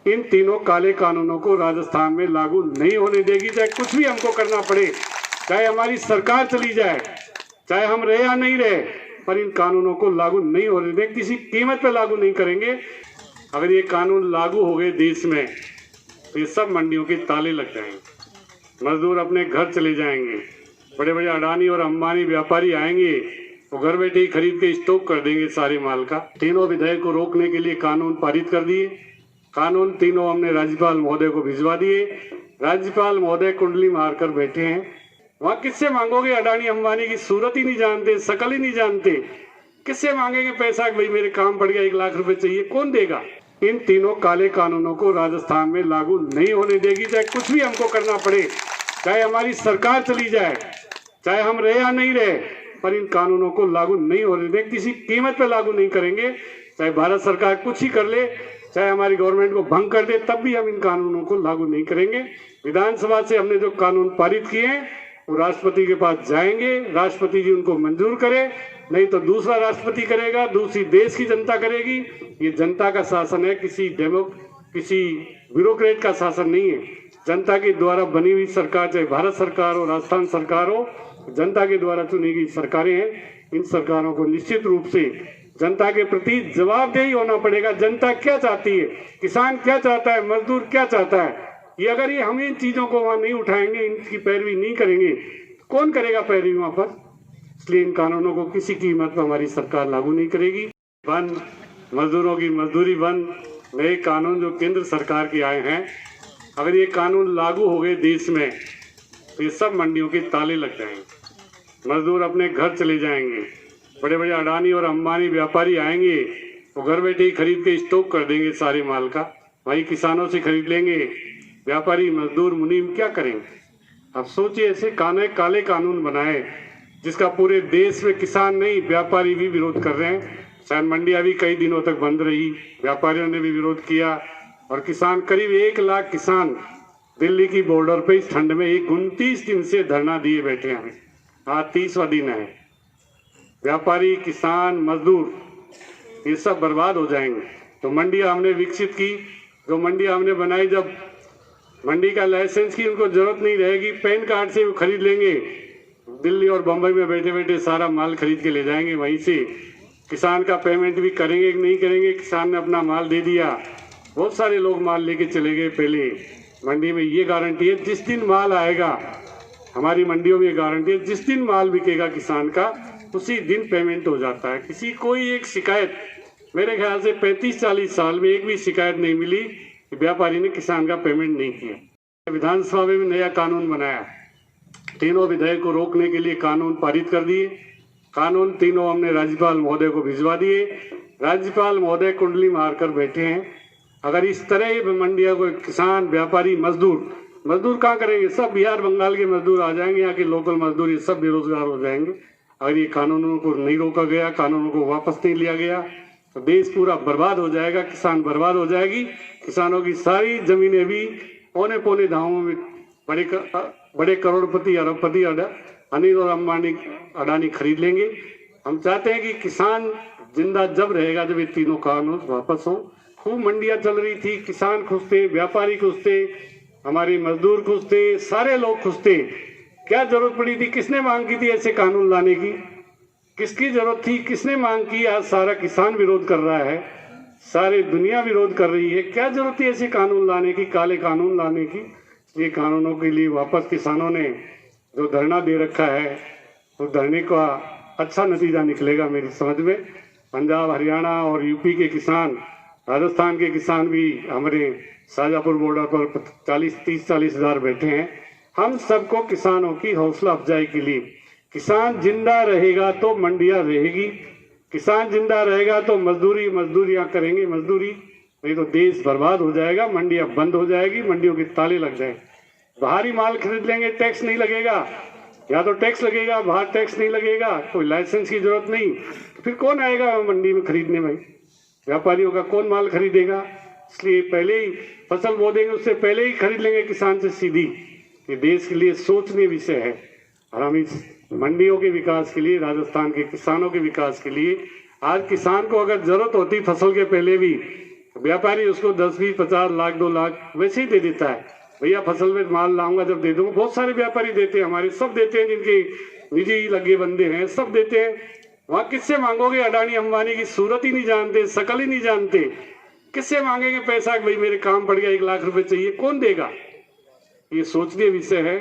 इन तीनों काले कानूनों को राजस्थान में लागू नहीं होने देगी, चाहे कुछ भी हमको करना पड़े, चाहे हमारी सरकार चली जाए, चाहे हम रहे या नहीं रहे, पर इन कानूनों को लागू नहीं होने देंगे, किसी कीमत पे लागू नहीं करेंगे। अगर ये कानून लागू हो गए देश में तो ये सब मंडियों के ताले लग जाएंगे, मजदूर अपने घर चले जाएंगे, बड़े बड़े अडानी और अंबानी व्यापारी आएंगे, वो घर बैठे ही खरीद के स्टॉक कर देंगे सारे माल का। तीनों विधेयक को रोकने के लिए कानून पारित कर दिए। कानून तीनों हमने राज्यपाल महोदय को भिजवा दिए। राज्यपाल महोदय कुंडली मारकर बैठे हैं। वहां किससे मांगोगे? अडानी अंबानी की सूरत ही नहीं जानते, शकल ही नहीं जानते, किससे मांगेंगे पैसा? भाई मेरे काम पड़ गया, 1 लाख रुपए चाहिए, कौन देगा? इन तीनों काले कानूनों को राजस्थान में लागू नहीं होने देगी, चाहे कुछ भी हमको करना पड़े, चाहे हमारी सरकार चली जाए, चाहे हम रहे या नहीं रहे, पर इन कानूनों को लागू नहीं होने देंगे, किसी कीमत पे लागू नहीं करेंगे। चाहे भारत सरकार कुछ ही कर ले, चाहे हमारी गवर्नमेंट को भंग कर दे, तब भी हम इन कानूनों को लागू नहीं करेंगे। विधानसभा से हमने जो कानून पारित किए हैं वो राष्ट्रपति के पास जाएंगे, राष्ट्रपति जी उनको मंजूर करे, नहीं तो दूसरा राष्ट्रपति करेगा, दूसरी देश की जनता करेगी। ये जनता का शासन है, किसी ब्यूरोक्रेट का शासन नहीं है। जनता के द्वारा बनी हुई सरकार, चाहे भारत सरकार हो, राजस्थान सरकार हो, जनता के द्वारा चुनी गई सरकारें हैं। इन सरकारों को निश्चित रूप से जनता के प्रति जवाबदेही होना पड़ेगा। जनता क्या चाहती है, किसान क्या चाहता है, मजदूर क्या चाहता है, ये अगर हम इन चीजों को वहां नहीं उठाएंगे, इनकी पैरवी नहीं करेंगे, कौन करेगा पैरवी वहां पर? इसलिए इन कानूनों को किसी कीमत पर हमारी सरकार लागू नहीं करेगी। बंद मजदूरों की मजदूरी बंद, नए कानून जो केंद्र सरकार के आए हैं, अगर ये कानून लागू हो गए देश में तो ये सब मंडियों के ताले लग जाएंगे, मजदूर अपने घर चले जाएंगे, बड़े बड़े अडानी और अंबानी व्यापारी आएंगे, वो घर बैठे ही खरीद के स्टॉक कर देंगे सारे माल का, वही किसानों से खरीद लेंगे। व्यापारी मजदूर मुनीम क्या करेंगे? अब सोचिए, ऐसे काले कानून बनाए जिसका पूरे देश में किसान नहीं व्यापारी भी विरोध कर रहे हैं। शायद मंडियां भी कई दिनों तक बंद रही, व्यापारियों ने भी विरोध किया, और किसान करीब 1 लाख किसान दिल्ली की बॉर्डर पे इस ठंड में 29 दिन से धरना दिए बैठे हैं। आज 30वां दिन है। व्यापारी, किसान, मजदूर ये सब बर्बाद हो जाएंगे। तो मंडियां हमने विकसित की, जो मंडियां हमने बनाई, जब मंडी का लाइसेंस की उनको जरूरत नहीं रहेगी, पैन कार्ड से वो खरीद लेंगे, दिल्ली और बम्बई में बैठे बैठे सारा माल खरीद के ले जाएंगे। वहीं से किसान का पेमेंट भी करेंगे कि नहीं करेंगे, किसान ने अपना माल दे दिया, बहुत सारे लोग माल लेके चले गए। पहले मंडी में ये गारंटी है, जिस दिन माल आएगा, हमारी मंडियों में गारंटी है, जिस दिन माल बिकेगा किसान का उसी दिन पेमेंट हो जाता है। किसी कोई एक शिकायत, मेरे ख्याल से 35-40 साल में एक भी शिकायत नहीं मिली कि व्यापारी ने किसान का पेमेंट नहीं किया। विधानसभा में भी नया कानून बनाया, तीनों विधेयक को रोकने के लिए कानून पारित कर दिए। कानून तीनों हमने राज्यपाल महोदय को भिजवा दिए। राज्यपाल महोदय कुंडली मारकर बैठे हैं। अगर इस तरह मंडियों को किसान, व्यापारी, मजदूर कहाँ करेंगे? सब बिहार बंगाल के मजदूर आ जाएंगे, यहाँ के लोकल मजदूर, ये सब बेरोजगार हो जाएंगे। अगर ये कानूनों को नहीं रोका गया, कानूनों को वापस नहीं लिया गया, तो देश पूरा बर्बाद हो जाएगा, किसान बर्बाद हो जाएगी। किसानों की सारी जमीनें भी पौने पौने दामों में बड़े करोड़पति, अरबपति, अनिल और अंबानी, अडानी खरीद लेंगे। हम चाहते हैं कि किसान जिंदा जब रहेगा जब ये तीनों कानून वापस हो। खूब मंडियां चल रही थी, किसान खुश थे, व्यापारी खुश थे, हमारे मजदूर खुश थे, सारे लोग खुश थे। क्या जरूरत पड़ी थी? किसने मांग की थी ऐसे कानून लाने की? किसकी जरूरत थी? किसने मांग की? आज सारा किसान विरोध कर रहा है, सारी दुनिया विरोध कर रही है। क्या जरूरत थी ऐसे कानून लाने की, काले कानून लाने की? ये कानूनों के लिए वापस किसानों ने जो धरना दे रखा है, तो धरने का अच्छा नतीजा निकलेगा मेरी समझ में। पंजाब, हरियाणा और यूपी के किसान, राजस्थान के किसान भी हमारे शाजापुर बॉर्डर पर 30-40 हज़ार बैठे हैं। हम सबको किसानों की हौसला अफजाई के लिए, किसान जिंदा रहेगा तो मंडियां रहेगी, किसान जिंदा रहेगा तो मजदूरियां करेंगे मजदूरी, नहीं तो देश बर्बाद हो जाएगा, मंडियां बंद हो जाएगी, मंडियों के ताले लग जाएंगे। बाहरी माल खरीद लेंगे, टैक्स नहीं लगेगा, या तो टैक्स लगेगा, बाहर टैक्स नहीं लगेगा, कोई लाइसेंस की जरूरत नहीं, तो फिर कौन आएगा मंडी में खरीदने में? व्यापारियों का कौन माल खरीदेगा? इसलिए पहले ही फसल बो देंगे, उससे पहले ही खरीद लेंगे किसान से सीधी। ये देश के लिए सोचनीय विषय है, और हम इस मंडियों के विकास के लिए, राजस्थान के किसानों के विकास के लिए, आज किसान को अगर जरूरत होती फसल के पहले भी, व्यापारी उसको 10, 20, 50 लाख, 2 लाख वैसे ही दे देता है। भैया फसल में माल लाऊंगा जब दे दूंगा। बहुत सारे व्यापारी देते हैं, हमारे सब देते हैं, जिनके निजी लगे बंदे हैं सब देते हैं। वहां किससे मांगोगे? अडानी अंबानी की सूरत ही नहीं जानते, शकल ही नहीं जानते, किससे मांगेंगे पैसा? भाई मेरे काम पड़ गया, 1 लाख रुपए चाहिए, कौन देगा? ये सोचनीय विषय है।